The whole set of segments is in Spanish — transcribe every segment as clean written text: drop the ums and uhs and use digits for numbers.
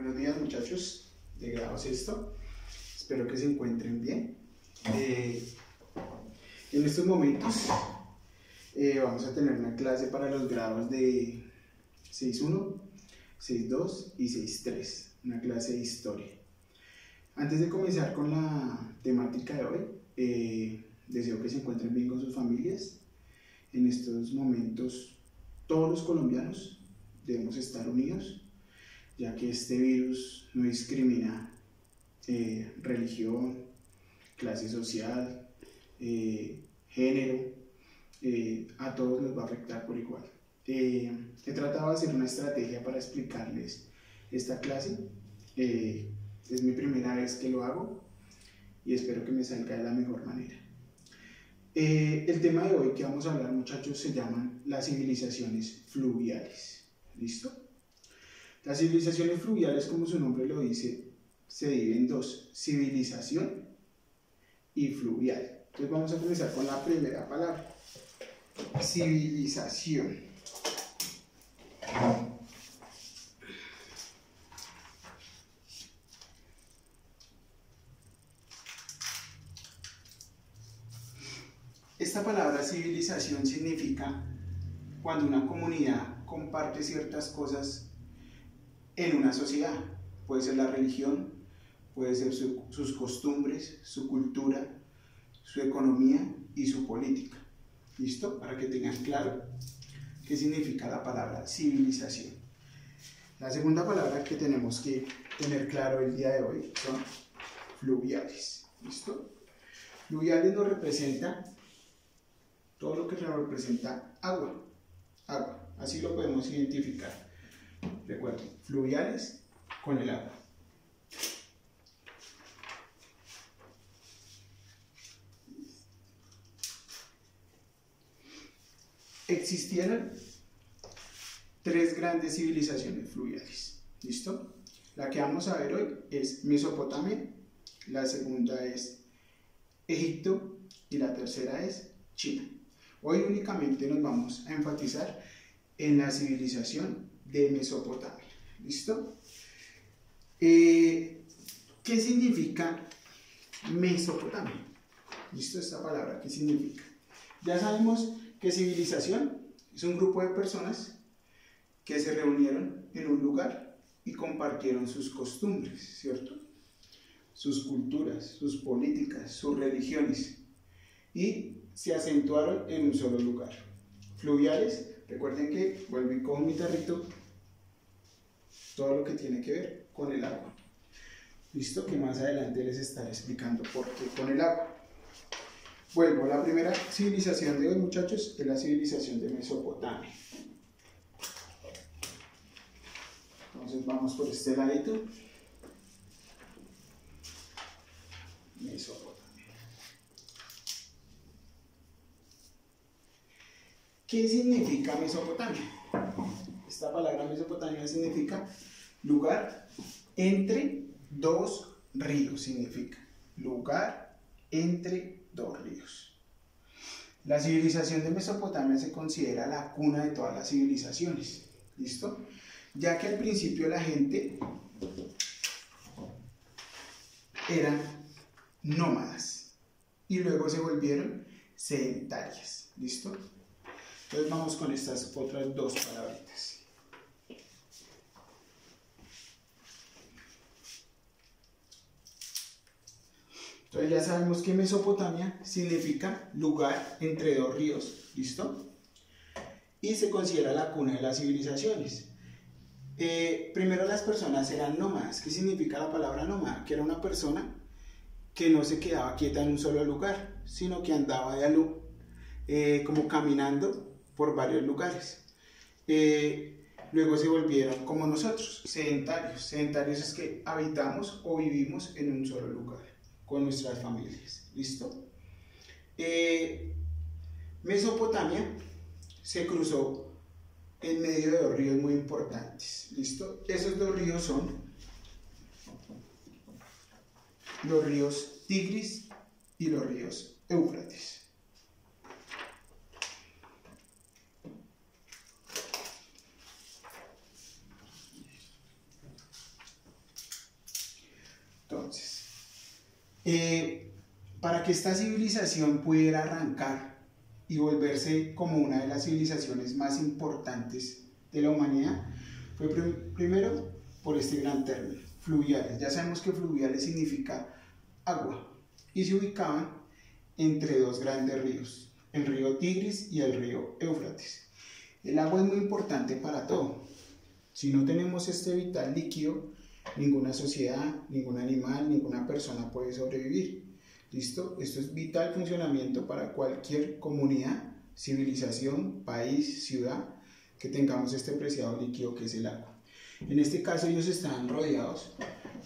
Buenos días muchachos de grado sexto, espero que se encuentren bien. En estos momentos vamos a tener una clase para los grados de 6.1, 6.2 y 6.3, una clase de historia. Antes de comenzar con la temática de hoy, deseo que se encuentren bien con sus familias. En estos momentos todos los colombianos debemos estar unidos, ya que este virus no discrimina religión, clase social, género, a todos los va a afectar por igual. He tratado de hacer una estrategia para explicarles esta clase. Es mi primera vez que lo hago y espero que me salga de la mejor manera. El tema de hoy que vamos a hablar, muchachos, se llaman las civilizaciones fluviales. ¿Listo? Las civilizaciones fluviales, como su nombre lo dice, se dividen en dos: civilización y fluvial. Entonces vamos a comenzar con la primera palabra: civilización. Esta palabra civilización significa cuando una comunidad comparte ciertas cosas en una sociedad. Puede ser la religión, puede ser sus costumbres, su cultura, su economía y su política. ¿Listo? Para que tengan claro qué significa la palabra civilización. La segunda palabra que tenemos que tener claro el día de hoy son fluviales. ¿Listo? Fluviales nos representa todo lo que nos representa agua. Agua, así lo podemos identificar. Recuerden, fluviales con el agua. Existieron tres grandes civilizaciones fluviales. ¿Listo? La que vamos a ver hoy es Mesopotamia, la segunda es Egipto y la tercera es China. Hoy únicamente nos vamos a enfatizar en la civilización de Mesopotamia. ¿Listo? ¿Qué significa Mesopotamia? ¿Listo? Esta palabra, ¿qué significa? Ya sabemos que civilización es un grupo de personas que se reunieron en un lugar y compartieron sus costumbres, ¿cierto? Sus culturas, sus políticas, sus religiones, y se acentuaron en un solo lugar. Fluviales, recuerden que vuelvo y cojo mi tarrito, todo lo que tiene que ver con el agua. Listo, que más adelante les estaré explicando por qué con el agua. Vuelvo, la primera civilización de hoy, muchachos, es la civilización de Mesopotamia. Entonces vamos por este ladito. Mesopotamia. ¿Qué significa Mesopotamia? Esta palabra Mesopotamia significa lugar entre dos ríos. Significa lugar entre dos ríos. La civilización de Mesopotamia se considera la cuna de todas las civilizaciones. ¿Listo? Ya que al principio la gente eran nómadas y luego se volvieron sedentarias. ¿Listo? Entonces vamos con estas otras dos palabritas. Entonces ya sabemos que Mesopotamia significa lugar entre dos ríos. ¿Listo? Y se considera la cuna de las civilizaciones. Primero las personas eran nómadas. ¿Qué significa la palabra nómada? Que era una persona que no se quedaba quieta en un solo lugar, sino que andaba como caminando por varios lugares. Luego se volvieron como nosotros, sedentarios. Sedentarios es que habitamos o vivimos en un solo lugar con nuestras familias. ¿Listo? Mesopotamia se cruzó en medio de dos ríos muy importantes. ¿Listo? Esos dos ríos son los ríos Tigris y los ríos Éufrates. Para que esta civilización pudiera arrancar y volverse como una de las civilizaciones más importantes de la humanidad, fue primero por este gran término, fluviales. Ya sabemos que fluviales significa agua, y se ubicaban entre dos grandes ríos, el río Tigris y el río Éufrates. El agua es muy importante para todo. Si no tenemos este vital líquido, ninguna sociedad, ningún animal, ninguna persona puede sobrevivir. ¿Listo? Esto es vital funcionamiento para cualquier comunidad, civilización, país, ciudad, que tengamos este preciado líquido que es el agua. En este caso ellos estaban rodeados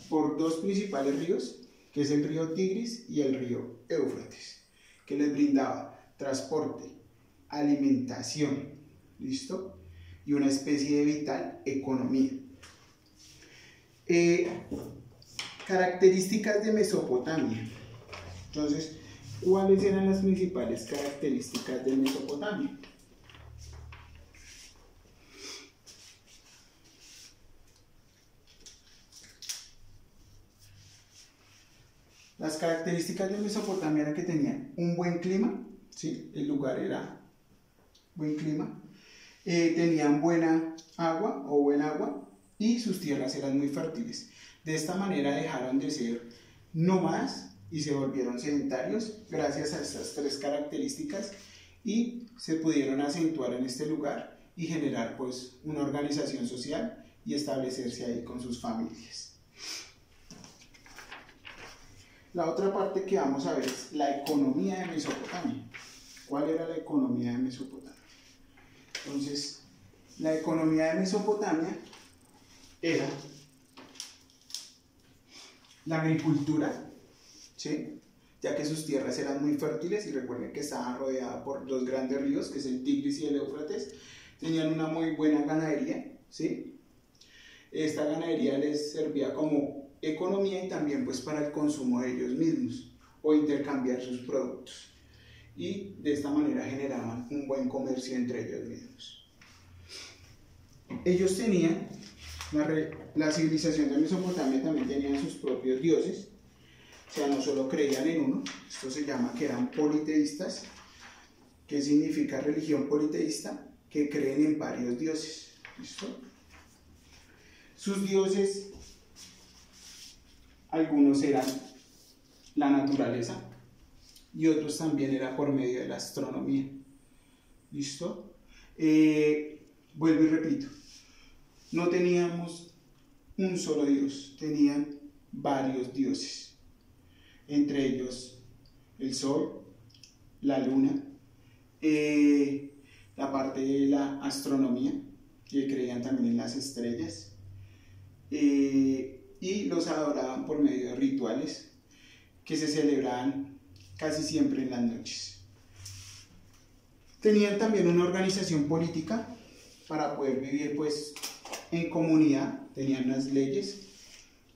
por dos principales ríos, que es el río Tigris y el río Éufrates, que les brindaba transporte, alimentación, ¿listo? Y una especie de vital economía. Características de Mesopotamia. Entonces, ¿cuáles eran las principales características de Mesopotamia? Las características de Mesopotamia era que tenían un buen clima, ¿sí? El lugar era buen clima, tenían buena agua o buen agua y sus tierras eran muy fértiles. De esta manera dejaron de ser nómadas y se volvieron sedentarios gracias a estas tres características y se pudieron acentuar en este lugar y generar pues una organización social y establecerse ahí con sus familias. La otra parte que vamos a ver es la economía de Mesopotamia. ¿Cuál era la economía de Mesopotamia? Entonces, la economía de Mesopotamia era la agricultura, ¿sí? Ya que sus tierras eran muy fértiles y recuerden que estaban rodeadas por dos grandes ríos, que es el Tigris y el Éufrates. Tenían una muy buena ganadería, ¿sí? Esta ganadería les servía como economía y también pues para el consumo de ellos mismos o intercambiar sus productos, y de esta manera generaban un buen comercio entre ellos mismos. Ellos tenían, la civilización de Mesopotamia también tenían sus propios dioses, o sea, no solo creían en uno. Esto se llama que eran politeístas. ¿Qué significa religión politeísta? Que creen en varios dioses. ¿Listo? Sus dioses, algunos eran la naturaleza y otros también era por medio de la astronomía. ¿Listo? Vuelvo y repito, no teníamos un solo dios, tenían varios dioses, entre ellos el sol, la luna, la parte de la astronomía, que creían también en las estrellas, y los adoraban por medio de rituales que se celebraban casi siempre en las noches. Tenían también una organización política para poder vivir pues en comunidad. Tenían unas leyes,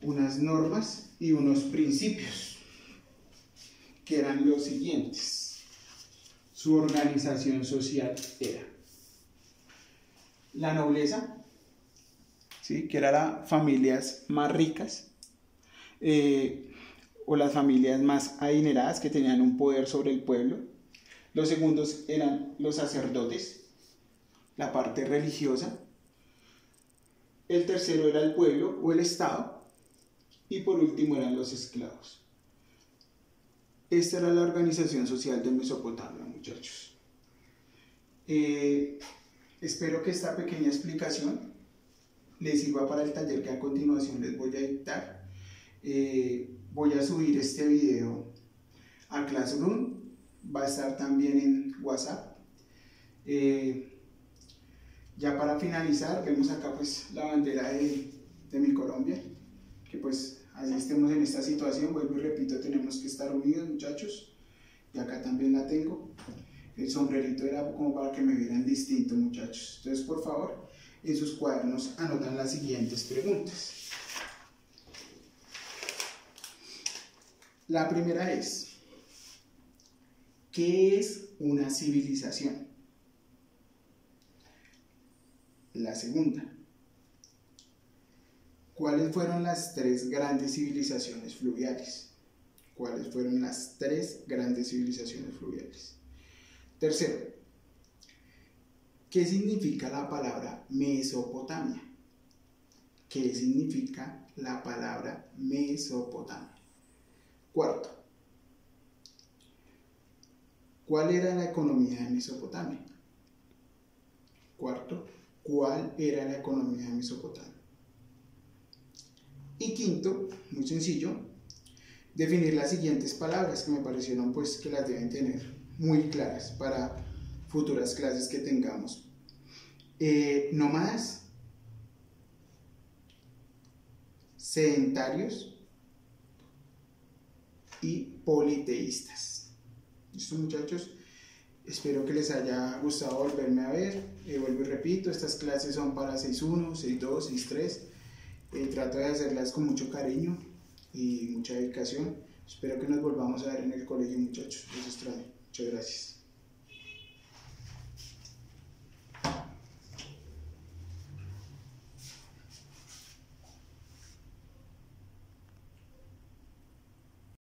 unas normas y unos principios que eran los siguientes. Su organización social era la nobleza, ¿sí? Que eran las familias más ricas, o las familias más adineradas que tenían un poder sobre el pueblo. Los segundos eran los sacerdotes, la parte religiosa. El tercero era el pueblo o el Estado. Y por último eran los esclavos. Esta era la organización social de Mesopotamia, muchachos. Espero que esta pequeña explicación les sirva para el taller que a continuación les voy a dictar. Voy a subir este video a Classroom, va a estar también en WhatsApp. Ya para finalizar, vemos acá pues la bandera de mi Colombia, que pues así estemos en esta situación, vuelvo y repito, tenemos que estar unidos, muchachos, y acá también la tengo. El sombrerito era como para que me vieran distinto, muchachos. Entonces, por favor, en sus cuadernos anotan las siguientes preguntas. La primera es, ¿qué es una civilización? La segunda, ¿cuáles fueron las tres grandes civilizaciones fluviales? cuáles fueron las 3 grandes civilizaciones fluviales. Tercero, ¿qué significa la palabra Mesopotamia? ¿Qué significa la palabra Mesopotamia? Cuarto, ¿cuál era la economía de Mesopotamia? Cuarto, ¿cuál era la economía de Mesopotamia? Y quinto, muy sencillo, definir las siguientes palabras que me parecieron pues que las deben tener muy claras para futuras clases que tengamos. Nómadas, sedentarios y politeístas. ¿Listo, muchachos? Espero que les haya gustado volverme a ver. Vuelvo y repito, estas clases son para 6.1, 6.2, 6.3. Trato de hacerlas con mucho cariño y mucha dedicación. Espero que nos volvamos a ver en el colegio, muchachos. Los extraño. Muchas gracias.